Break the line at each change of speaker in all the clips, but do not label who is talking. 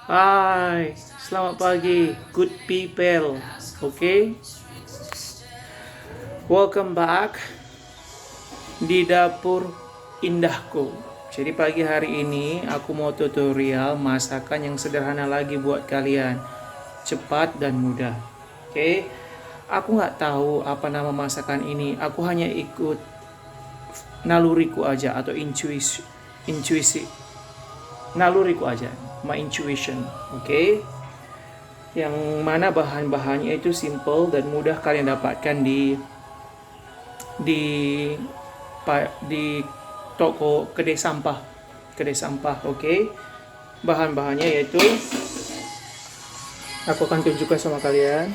Hai, selamat pagi, good people. Oke, welcome back di dapur indahku. Jadi pagi hari ini aku mau tutorial masakan yang sederhana lagi buat kalian, cepat dan mudah. Oke, aku nggak tahu apa nama masakan ini. Aku hanya ikut naluriku aja atau intuisi naluriku aja, my intuition. Oke. Yang mana bahan-bahannya itu simple dan mudah kalian dapatkan di di toko kedai sampah. Oke. Bahan-bahannya yaitu aku akan tunjukkan sama kalian.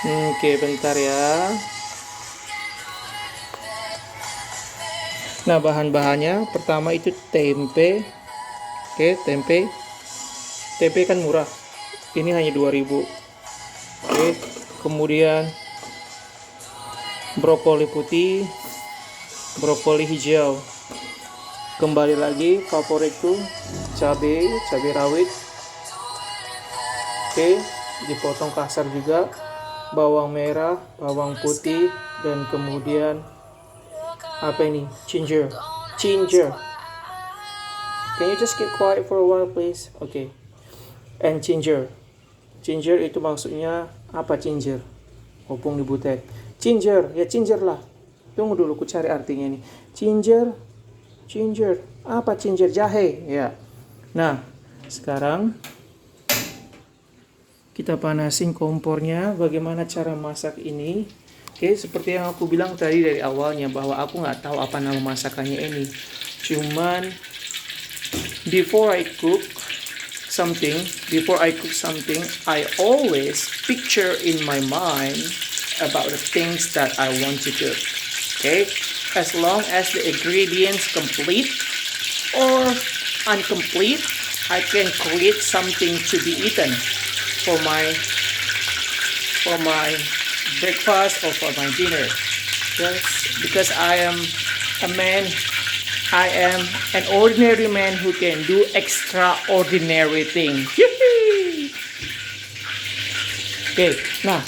Oke, bentar ya. Nah, bahan-bahannya pertama itu tempe. Oke, tempe. Tempe kan murah. Ini hanya 2000. Oke, kemudian brokoli putih, brokoli hijau. Kembali lagi favoritku, cabai rawit. Oke, dipotong kasar juga. Bawang merah, bawang putih, dan kemudian apa ini? Ginger. Can you just keep quiet for a while, please? Okay. And ginger. Ginger itu maksudnya apa ginger? Opung di butek. Ginger, ya ginger lah. Tunggu dulu, ku cari artinya ini. Ginger. Apa ginger? Jahe, ya. Nah, sekarang kita panasin kompornya. Bagaimana cara masak ini? Oke, seperti yang aku bilang tadi dari awalnya bahwa aku nggak tahu apa nama masakannya ini. Cuman before I cook something, I always picture in my mind about the things that I want to do. Okay, as long as the ingredients complete or incomplete, I can create something to be eaten for my breakfast or for my dinner. Yes, because I am an ordinary man who can do extraordinary things. Oke, nah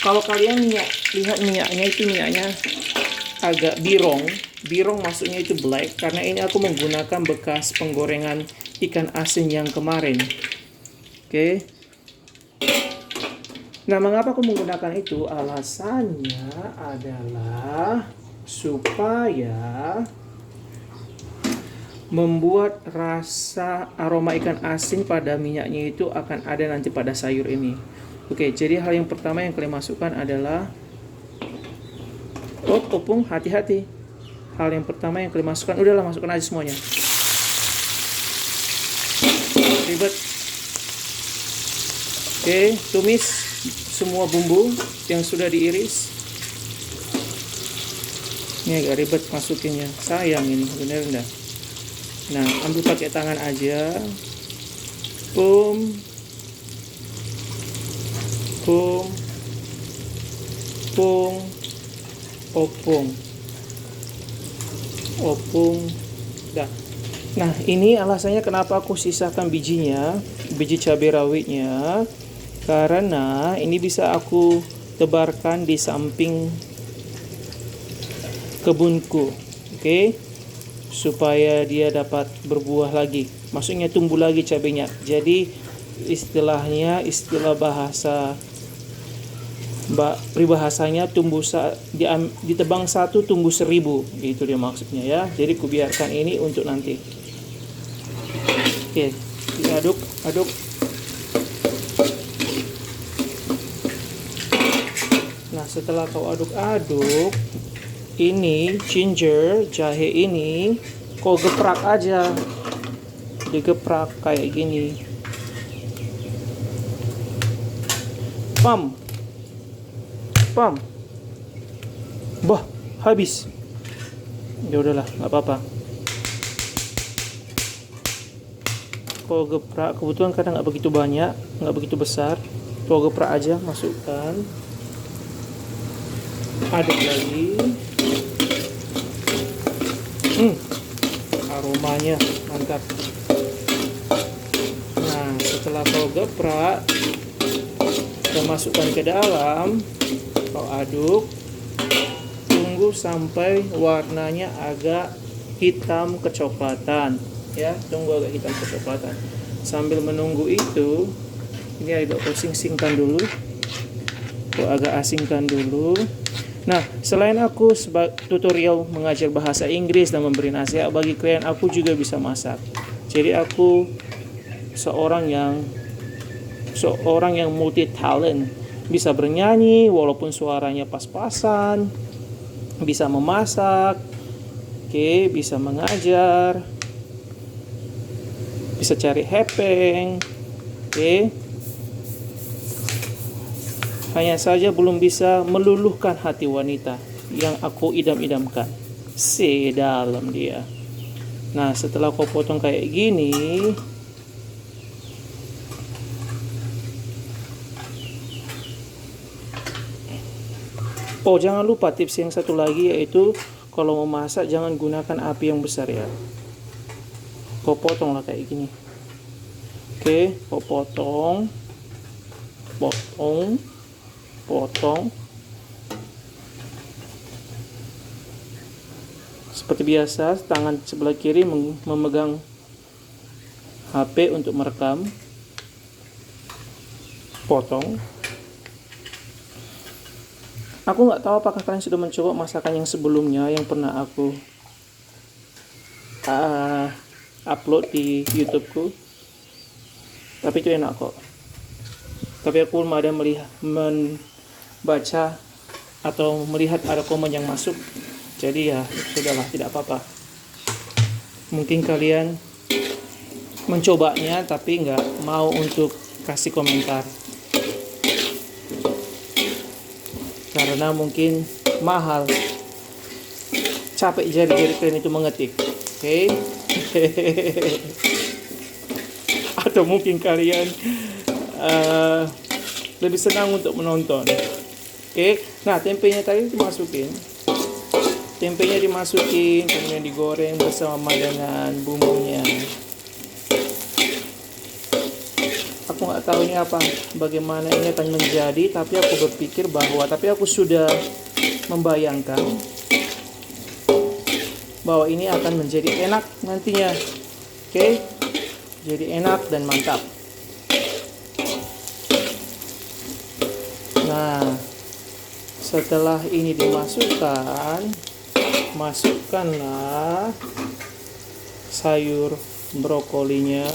kalau kalian lihat minyaknya agak birong maksudnya itu black karena ini aku menggunakan bekas penggorengan ikan asin yang kemarin. Oke. Nah, mengapa aku menggunakan itu? Alasannya adalah supaya membuat rasa aroma ikan asin pada minyaknya itu akan ada nanti pada sayur ini. Oke, jadi hal yang pertama yang kalian masukkan adalah opung, hati-hati. Hal yang pertama yang kalian masukkan, udahlah masukkan aja semuanya. Ribet. Oke, tumis semua bumbu yang sudah diiris. Ini agak ribet masukinnya, sayang ini bener enggak. Nah, ambil pakai tangan aja. Pum, opung, dah. Nah, ini alasannya kenapa aku sisakan bijinya, biji cabai rawitnya. Karena ini bisa aku tebarkan di samping kebunku, oke? Supaya dia dapat berbuah lagi. Maksudnya tumbuh lagi cabenya. Jadi istilah peribahasanya ditebang satu tumbuh 1000, gitu dia maksudnya ya. Jadi kubiarkan ini untuk nanti. Oke, diaduk. Nah, setelah kau aduk-aduk, ini ginger, jahe ini kau geprak aja. Digeprak kayak gini. Pam. Bah, habis. Ya udahlah, nggak apa-apa. Kau geprak, kebetulan kadang nggak begitu banyak, nggak begitu besar. Kau geprak aja, masukkan. Aduk lagi. Aromanya mantap. Nah, setelah kau geprak, kau masukkan ke dalam, kau aduk, tunggu sampai warnanya agak hitam kecoklatan, ya, tunggu agak hitam kecoklatan. Sambil menunggu itu, ini agak kau sing-singkan dulu, kau agak asingkan dulu. Nah, selain aku tutorial mengajar bahasa Inggris dan memberi nasihat bagi klien, aku juga bisa masak. Jadi aku seorang yang multi talent, bisa bernyanyi walaupun suaranya pas-pasan, bisa memasak, bisa mengajar, bisa cari hepeng, Hanya saja belum bisa meluluhkan hati wanita yang aku idam-idamkan. Sedalam dia. Nah, setelah kau potong kayak gini, jangan lupa tips yang satu lagi, yaitu kalau mau masak jangan gunakan api yang besar ya. Kau potonglah kayak gini. Kau potong. Seperti biasa, tangan sebelah kiri memegang HP untuk merekam. Potong. Aku nggak tahu apakah kalian sudah mencoba masakan yang sebelumnya yang pernah aku upload di YouTubeku, tapi itu enak kok. Tapi aku belum ada membaca atau melihat ada komen yang masuk, jadi ya sudahlah, tidak apa-apa. Mungkin kalian mencobanya tapi nggak mau untuk kasih komentar karena mungkin mahal, capek jari-jari kalian itu mengetik. Atau mungkin kalian lebih senang untuk menonton. Nah, tempenya tadi dimasukin, kemudian digoreng bersama dengan bumbunya. Aku nggak tahu ini bagaimana ini akan menjadi, tapi aku sudah membayangkan bahwa ini akan menjadi enak nantinya. Jadi enak dan mantap. Nah, setelah ini masukkanlah sayur brokolinya.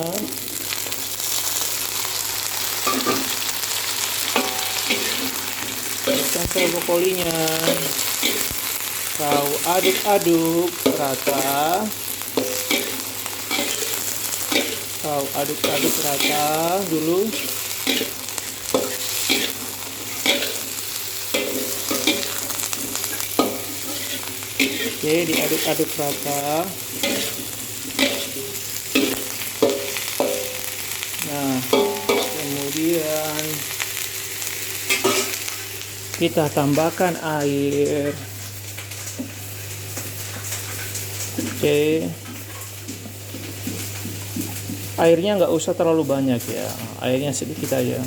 Sayur brokolinya kau aduk-aduk rata. Dulu. Diaduk-aduk rata. Nah, kemudian kita tambahkan air. Airnya nggak usah terlalu banyak ya, airnya sedikit aja.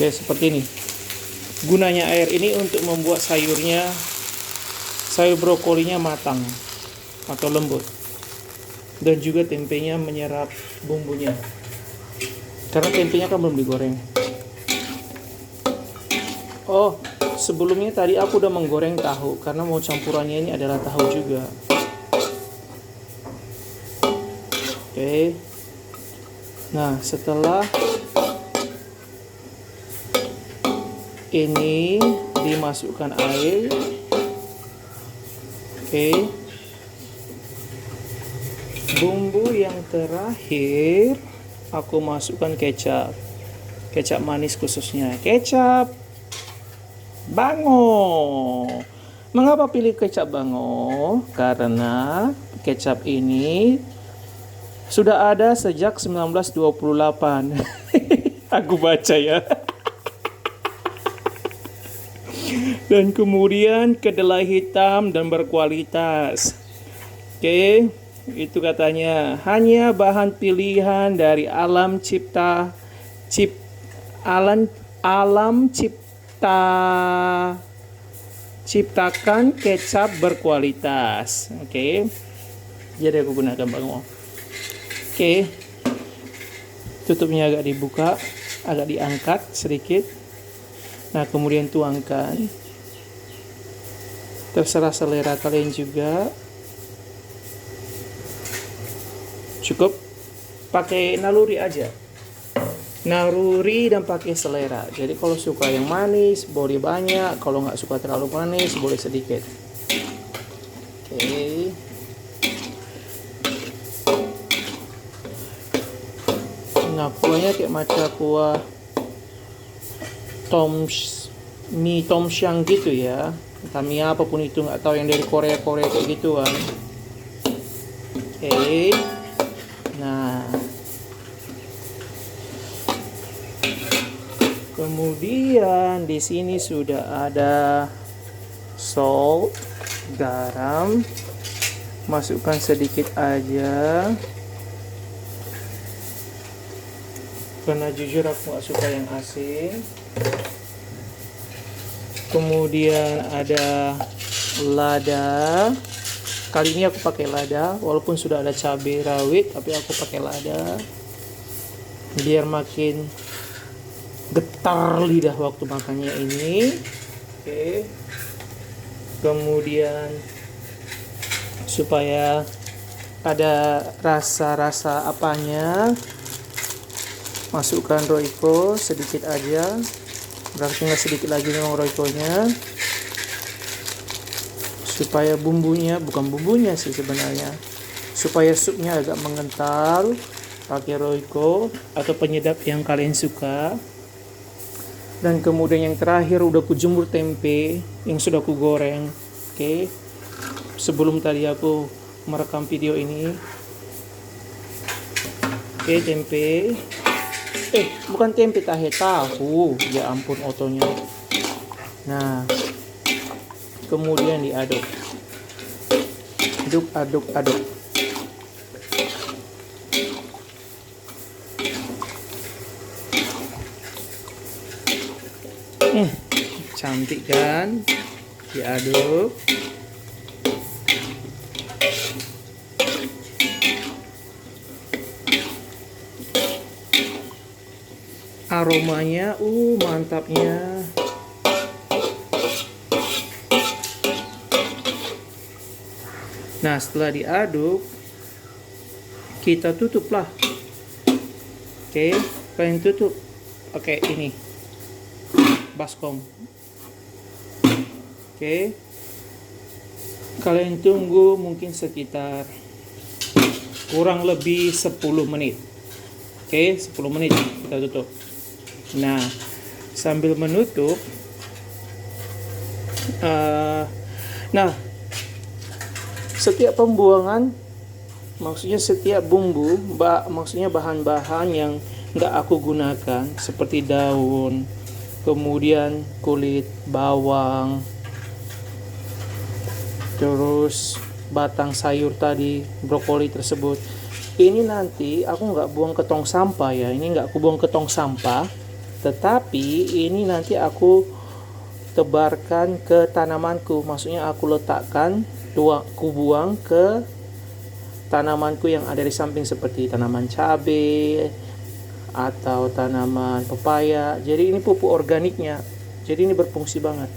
Seperti ini. Gunanya air ini untuk membuat sayur brokolinya matang atau lembut, dan juga tempenya menyerap bumbunya, karena tempenya kan belum digoreng. Sebelumnya tadi aku udah menggoreng tahu, karena mau campurannya ini adalah tahu juga. Nah, setelah ini dimasukkan air. Bumbu yang terakhir aku masukkan kecap manis, khususnya kecap Bango. Mengapa pilih kecap Bango? Karena kecap ini sudah ada sejak 1928. Aku baca ya. Dan kemudian kedelai hitam dan berkualitas. Oke, itu katanya hanya bahan pilihan dari alam cipta alam alam ciptakan kecap berkualitas. Oke. Jadi aku gunakan bangau. Oke. Tutupnya agak dibuka, agak diangkat sedikit. Nah, kemudian tuangkan. Terserah selera kalian juga. Cukup pakai naluri aja. Naluri dan pakai selera. Jadi kalau suka yang manis boleh banyak, kalau nggak suka terlalu manis boleh sedikit. Oke. Nah, kuahnya kayak macam kuah mie tom syang gitu ya. Entah mie apapun itu, nggak tahu, yang dari Korea kayak gituan. Oke. Nah, kemudian di sini sudah ada salt, garam. Masukkan sedikit aja. Karena jujur aku nggak suka yang asin. Kemudian ada lada. Kali ini aku pakai lada, walaupun sudah ada cabai rawit, tapi aku pakai lada biar makin getar lidah waktu makannya ini. Oke. Kemudian supaya ada rasa-rasa apanya, masukkan Royco sedikit aja. Berarti nggak sedikit lagi memang Royco-nya. Supaya bumbunya, bukan bumbunya sih sebenarnya, supaya supnya agak mengental, pakai Royco atau penyedap yang kalian suka. Dan kemudian yang terakhir udah kujemur tempe yang sudah ku goreng. Oke. Sebelum tadi aku merekam video ini. Oke, tempe. Bukan tempe, tahu. Ya ampun otonya. Nah, kemudian diaduk. Aduk. Cantik kan? Diaduk. Aromanya, mantapnya. Nah, setelah diaduk, kita tutuplah. Oke, kalian tutup. Oke, ini baskom. Oke, kalian tunggu mungkin sekitar kurang lebih 10 menit. Oke, 10 menit kita tutup. Nah, sambil menutup, setiap pembuangan, maksudnya setiap bumbu, maksudnya bahan-bahan yang nggak aku gunakan seperti daun, kemudian kulit bawang, terus batang sayur tadi, brokoli tersebut. Ini nanti aku nggak buang ke tong sampah ya. Ini nggak aku buang ke tong sampah, tetapi ini nanti aku tebarkan ke tanamanku. Maksudnya aku letakkan, aku buang ke tanamanku yang ada di samping seperti tanaman cabai atau tanaman pepaya. Jadi ini pupuk organiknya. Jadi ini berfungsi banget.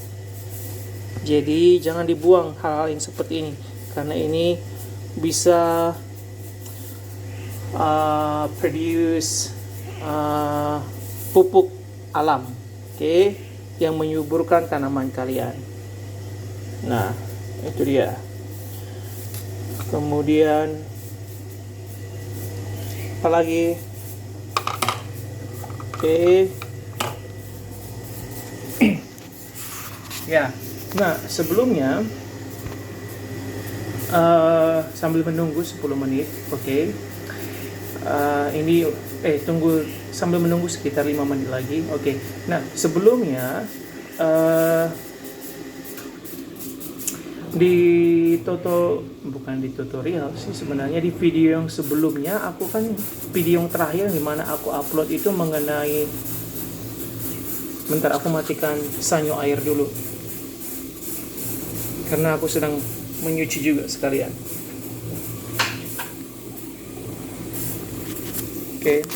Jadi jangan dibuang hal-hal yang seperti ini, karena ini bisa produce pupuk alam, yang menyuburkan tanaman kalian. Nah, itu dia. Kemudian apa lagi? Ya, nah sebelumnya sambil menunggu 10 menit, ini tunggu sambil menunggu sekitar 5 menit lagi. Nah sebelumnya Bukan di tutorial sih sebenarnya, di video yang sebelumnya aku kan, video yang terakhir di mana aku upload itu mengenai, bentar aku matikan sanyo air dulu karena aku sedang menyuci juga sekalian. Oke.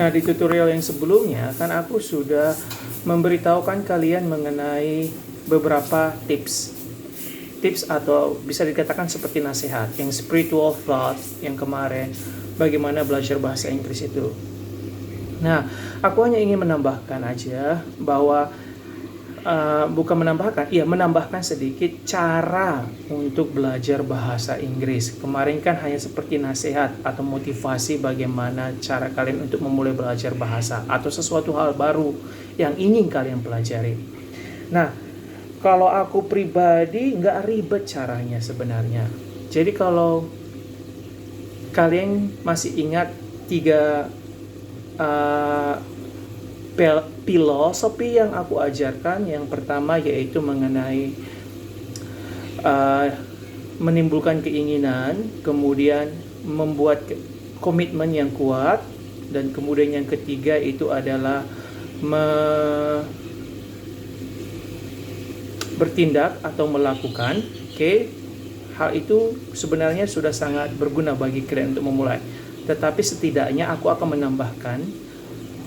Nah, di tutorial yang sebelumnya kan aku sudah memberitahukan kalian mengenai beberapa tips atau bisa dikatakan seperti nasihat yang spiritual thought yang kemarin, bagaimana belajar bahasa Inggris itu. Nah, aku hanya ingin menambahkan aja bahwa menambahkan sedikit cara untuk belajar bahasa Inggris. Kemarin kan hanya seperti nasihat atau motivasi bagaimana cara kalian untuk memulai belajar bahasa atau sesuatu hal baru yang ingin kalian pelajari. Nah, kalau aku pribadi nggak ribet caranya sebenarnya. Jadi kalau kalian masih ingat 3 filosofi yang aku ajarkan, yang pertama yaitu mengenai menimbulkan keinginan, kemudian membuat komitmen yang kuat, dan kemudian yang ketiga itu adalah bertindak atau melakukan. Hal itu sebenarnya sudah sangat berguna bagi kalian untuk memulai. Tetapi setidaknya aku akan menambahkan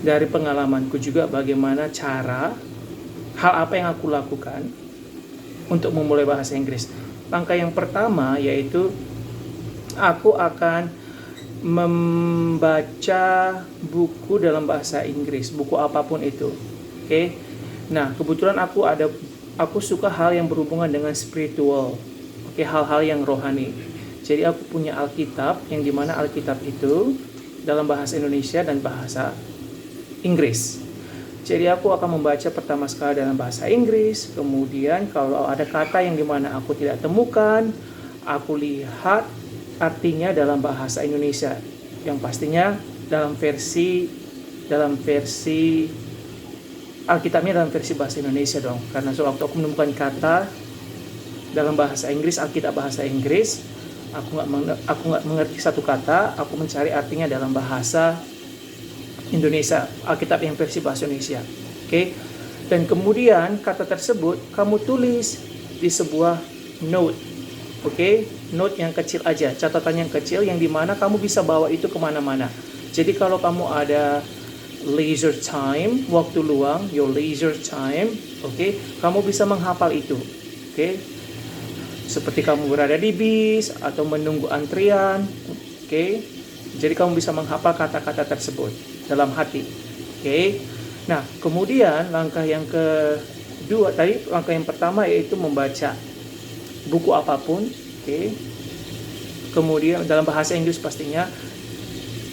dari pengalamanku juga bagaimana hal apa yang aku lakukan untuk memulai bahasa Inggris. Langkah yang pertama yaitu aku akan membaca buku dalam bahasa Inggris, buku apapun itu. Nah, kebetulan aku suka hal yang berhubungan dengan spiritual, hal-hal yang rohani. Jadi aku punya Alkitab, yang dimana Alkitab itu dalam bahasa Indonesia dan bahasa Inggris. Jadi aku akan membaca pertama sekali dalam bahasa Inggris, kemudian kalau ada kata yang dimana aku tidak temukan, aku lihat artinya dalam bahasa Indonesia, yang pastinya dalam versi Alkitabnya dalam versi bahasa Indonesia dong, karena sewaktu aku menemukan kata dalam bahasa Inggris, Alkitab bahasa Inggris, aku nggak mengerti satu kata, aku mencari artinya dalam bahasa Indonesia, Alkitab yang versi bahasa Indonesia. Dan kemudian kata tersebut kamu tulis di sebuah note. Note yang kecil aja, catatan yang kecil yang dimana kamu bisa bawa itu kemana-mana. Jadi kalau kamu ada leisure time, waktu luang, your leisure time, kamu bisa menghafal itu. Seperti kamu berada di bis atau menunggu antrian. Jadi kamu bisa menghafal kata-kata tersebut dalam hati. Nah, kemudian langkah yang kedua tadi, langkah yang pertama yaitu membaca buku apapun. Kemudian dalam bahasa Inggris pastinya.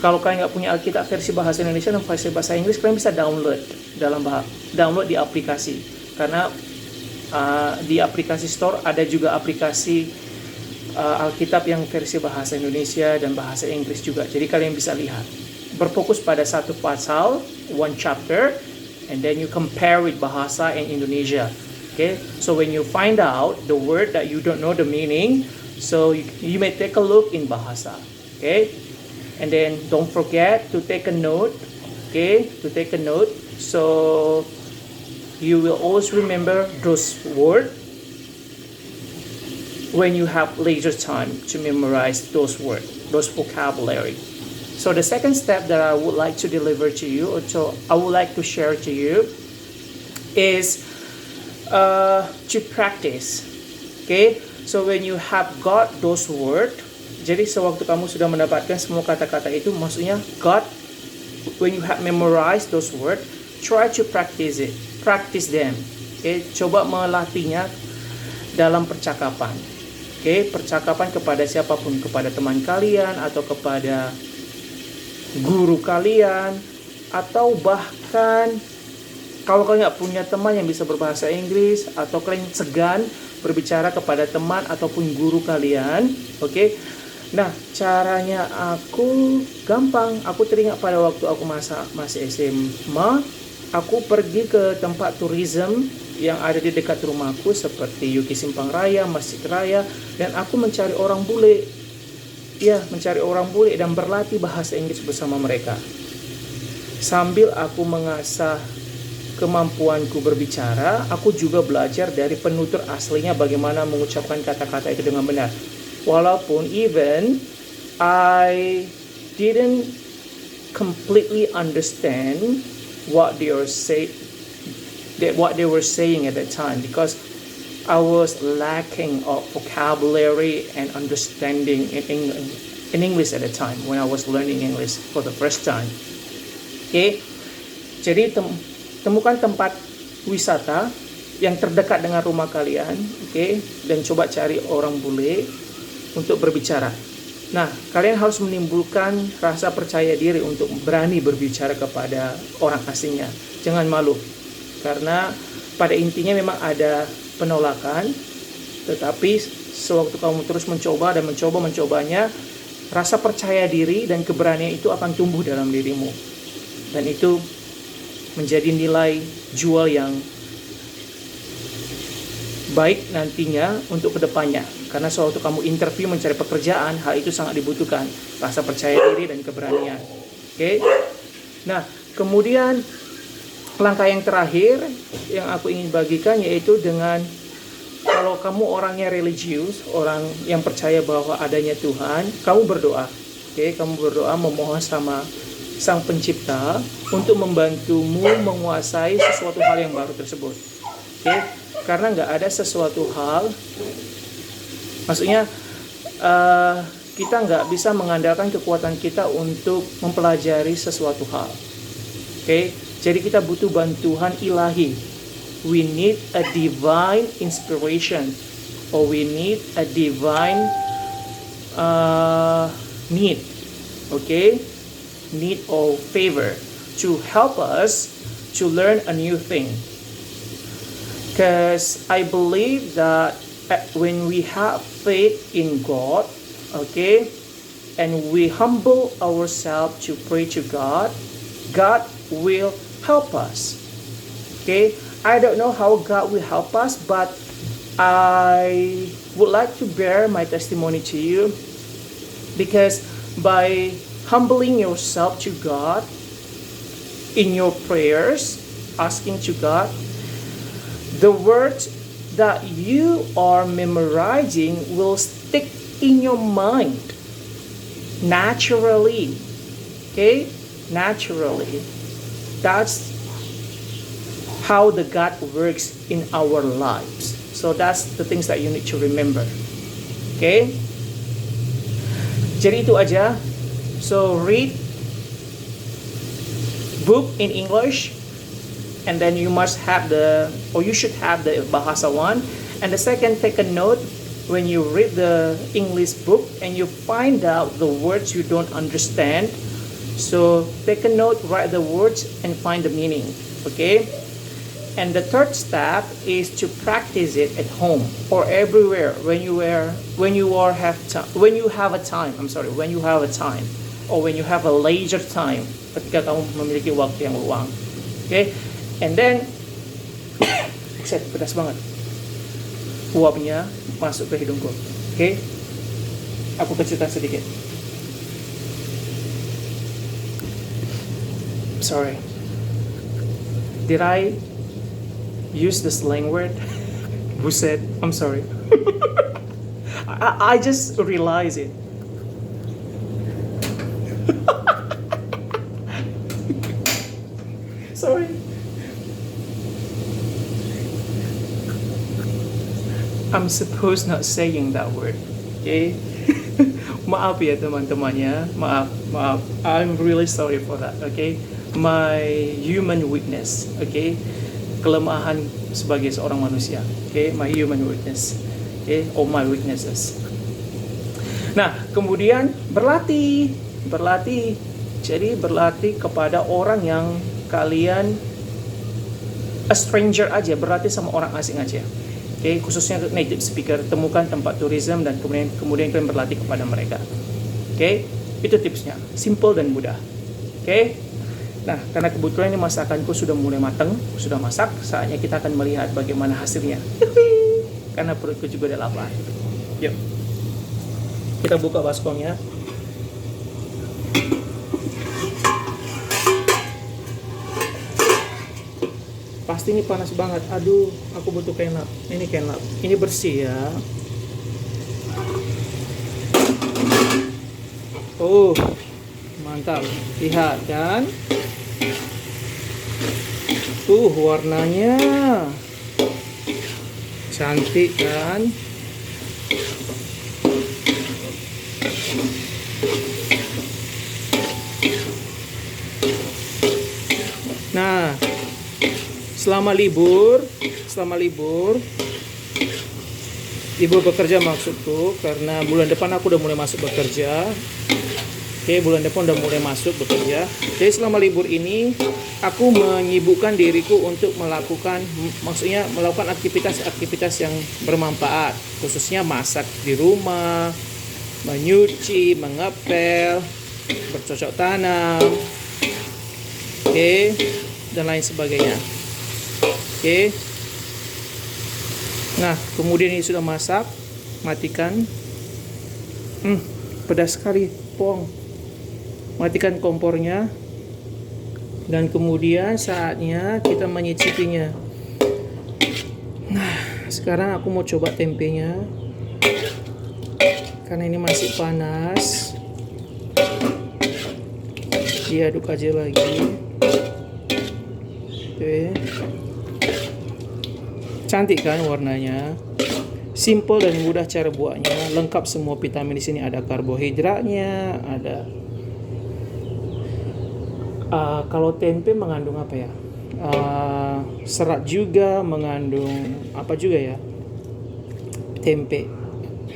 Kalau kalian nggak punya Alkitab versi bahasa Indonesia dan versi bahasa Inggris, kalian bisa download di aplikasi. Karena di aplikasi store ada juga aplikasi Alkitab yang versi bahasa Indonesia dan bahasa Inggris juga. Jadi kalian bisa lihat. Berfokus pada satu pasal, one chapter, and then you compare with bahasa in Indonesia. So when you find out the word that you don't know the meaning, so you may take a look in bahasa. And then don't forget to take a note. So you will always remember those words when you have leisure time to memorize those words, those vocabulary. So the second step that I would like to deliver to you, or I would like to share to you, is to practice. So when you have got those words, jadi sewaktu kamu sudah mendapatkan semua kata-kata itu, maksudnya when you have memorized those words, try to practice them. Coba melatihnya dalam percakapan. Percakapan kepada siapapun, kepada teman kalian atau kepada guru kalian, atau bahkan kalau kalian nggak punya teman yang bisa berbahasa Inggris atau kalian segan berbicara kepada teman ataupun guru kalian. Nah, caranya aku gampang. Aku teringat pada waktu aku masih SMA, aku pergi ke tempat tourism yang ada di dekat rumahku seperti Yuki Simpang Raya, Masjid Raya, dan aku mencari orang bule. Ya, mencari orang bule dan berlatih bahasa Inggris bersama mereka. Sambil aku mengasah kemampuanku berbicara, aku juga belajar dari penutur aslinya bagaimana mengucapkan kata-kata itu dengan benar. Walaupun even I didn't completely understand what they were saying at that time, because I was lacking of vocabulary and understanding in English at the time when I was learning English for the first time. Okay, jadi temukan tempat wisata yang terdekat dengan rumah kalian, okay, dan coba cari orang bule untuk berbicara. Nah, kalian harus menimbulkan rasa percaya diri untuk berani berbicara kepada orang asingnya. Jangan malu, karena pada intinya memang ada penolakan, tetapi sewaktu kamu terus mencoba dan mencobanya, rasa percaya diri dan keberanian itu akan tumbuh dalam dirimu. Dan itu menjadi nilai jual yang baik nantinya untuk kedepannya. Karena sewaktu kamu interview mencari pekerjaan, hal itu sangat dibutuhkan. Rasa percaya diri dan keberanian. Oke? Nah, kemudian langkah yang terakhir yang aku ingin bagikan yaitu dengan, kalau kamu orangnya religius, orang yang percaya bahwa adanya Tuhan, kamu berdoa. Oke, kamu berdoa memohon sama Sang Pencipta untuk membantumu menguasai sesuatu hal yang baru tersebut. Oke? Karena nggak ada sesuatu hal, maksudnya kita nggak bisa mengandalkan kekuatan kita untuk mempelajari sesuatu hal. Oke? Jadi kita butuh bantuan ilahi. We need a divine inspiration, or we need a divine need. Okay? Need or favor to help us to learn a new thing. Because I believe that when we have faith in God, okay, and we humble ourselves to pray to God, God will help us. Okay, I don't know how God will help us, but I would like to bear my testimony to you, because by humbling yourself to God in your prayers, asking to God, the words that you are memorizing will stick in your mind naturally. Okay? Naturally. That's how the God works in our lives. So that's the things that you need to remember. Okay? Jadi itu aja. So read book in English, and then you must have you should have the Bahasa one. And the second, take a note when you read the English book and you find out the words you don't understand. So take a note, write the words, and find the meaning. Okay? And the third step is to practice it at home or everywhere when you have a time, or when you have a leisure time, ketika kamu memiliki waktu yang luang. Okay? And then, pedas banget. Uapnya masuk ke hidungku. Okay? Aku kecilkan sedikit. Sorry. Did I use the slang word? Buset. I'm sorry. I just realized it. Sorry. I'm supposed not saying that word. Okay? Maaf ya teman-temannya. Maaf. I'm really sorry for that. Okay? My human weakness. Okay? Kelemahan sebagai seorang manusia. Okay? My human weakness. Okay? Or my weaknesses. Nah, kemudian berlatih. Jadi berlatih kepada orang yang kalian a stranger aja, berlatih sama orang asing aja. Okay, khususnya native speaker, temukan tempat tourism dan kemudian kalian berlatih kepada mereka. Okay, itu tipsnya, simple dan mudah. Okay, Nah, karena kebetulan ini masakanku sudah mulai matang, sudah masak, saatnya kita akan melihat bagaimana hasilnya. Karena perutku juga udah lapar. Yuk, kita buka baskomnya. Pasti ini panas banget. Aduh, aku butuh kain lap. Ini kain lap. Ini bersih ya. Oh, mantap. Lihat kan? Warnanya cantik kan? Nah, selama libur bekerja maksudku, karena bulan depan aku udah mulai masuk bekerja. Oke, bulan depan udah mulai masuk bekerja. Jadi selama libur ini aku menyibukkan diriku untuk melakukan aktivitas-aktivitas yang bermanfaat, khususnya masak di rumah, menyuci, mengepel, bercocok tanam, oke, dan lain sebagainya. Oke. Nah, kemudian ini sudah masak, matikan. Pedas sekali, pong. Matikan kompornya. Dan kemudian saatnya kita menyicipinya. Nah, sekarang aku mau coba tempenya. Karena ini masih panas. Diaduk aja lagi. Oke. Cantik kan warnanya? Simple dan mudah cara buatnya. Lengkap semua vitamin di sini. Ada karbohidratnya, ada kalau tempe mengandung apa ya? Serat juga, mengandung apa juga ya? Tempe.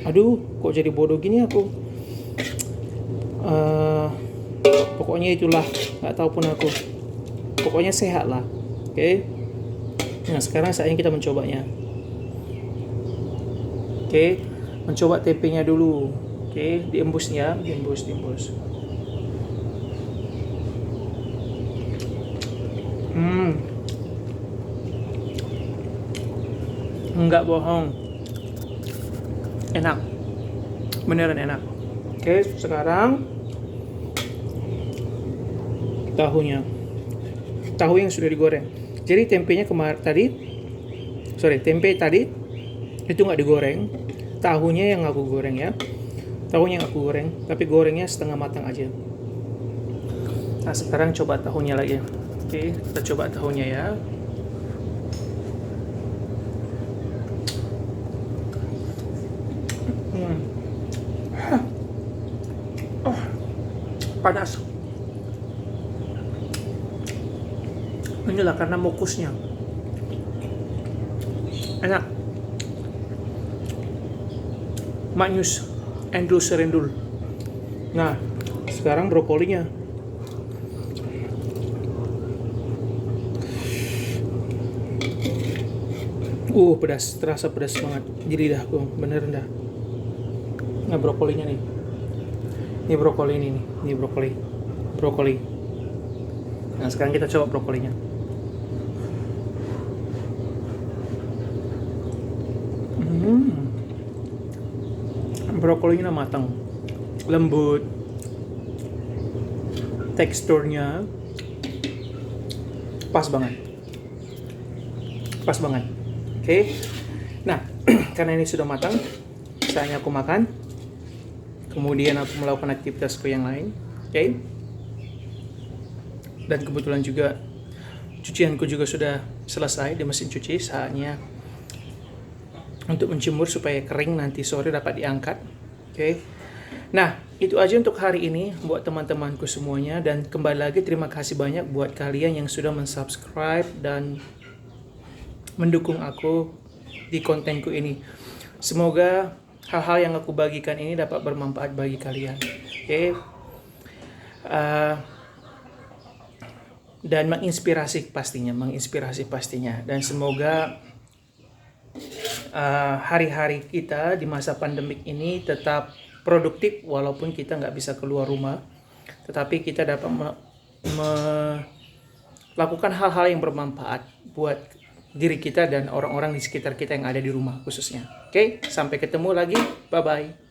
Aduh, kok jadi bodoh gini aku? Pokoknya itulah, nggak tahu pun aku. Pokoknya sehat lah, oke? Nah, sekarang saatnya kita mencobanya. Oke, mencoba tempenya dulu. Oke, diembus ya, diembus. Enggak bohong, enak, beneran enak. Oke, sekarang tahu yang sudah digoreng. Jadi tempe tadi itu nggak digoreng, tahunya yang aku goreng ya. Tahunya yang aku goreng, tapi gorengnya setengah matang aja. Nah, sekarang coba tahunya lagi. Oke, kita coba tahunya ya. Panas. Inilah karena mokusnya. Enak. Maknyus, endul serendul. Nah, sekarang brokolinya. Pedas, terasa pedas banget di lidahku, bener dah. Nah, brokolinya nih. Ini brokoli. Nah, sekarang kita coba brokolinya. Brokolinya matang, lembut, teksturnya pas banget. Oke. Nah, karena ini sudah matang, saatnya aku makan. Kemudian aku melakukan aktivitasku yang lain. Oke. Dan kebetulan juga cucianku juga sudah selesai di mesin cuci. Saatnya untuk menjemur supaya kering, nanti sore dapat diangkat. Oke. Nah, itu aja untuk hari ini buat teman-temanku semuanya. Dan kembali lagi terima kasih banyak buat kalian yang sudah mensubscribe dan mendukung aku di kontenku ini. Semoga hal-hal yang aku bagikan ini dapat bermanfaat bagi kalian. Oke. Dan menginspirasi pastinya. Dan semoga hari-hari kita di masa pandemik ini tetap produktif walaupun kita nggak bisa keluar rumah. Tetapi kita dapat lakukan hal-hal yang bermanfaat buat diri kita dan orang-orang di sekitar kita yang ada di rumah khususnya. Oke, sampai ketemu lagi. Bye-bye.